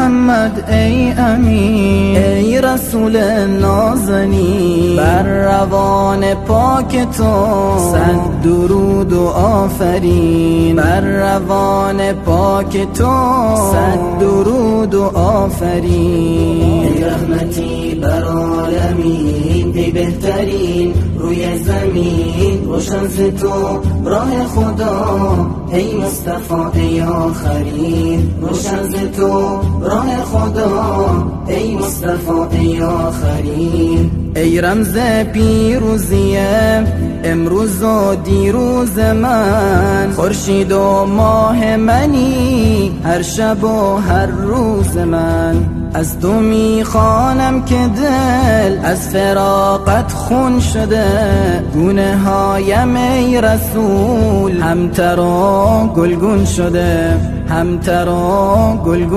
محمد ای امین، ای رسول نازنین، بر روان پاک تو صد درود و آفرین، بر روان پاک تو صد درود و آفرین. ای رحمتی بر عالمین، ای بهترین روی زمین، روشن ز تو راه خدا، ای مصطفی ای آخرین، روشن ز تو راه خدا، ای مصطفی ای آخرین. ای رمز پیروزیه امروز و دیروز من، خورشید و ماه منی هر شب و هر روز من. از تو میخوانم که دل از فراقت خون شده، گونه هایم ای رسول همتر و گلگون شده، همتر و گلگون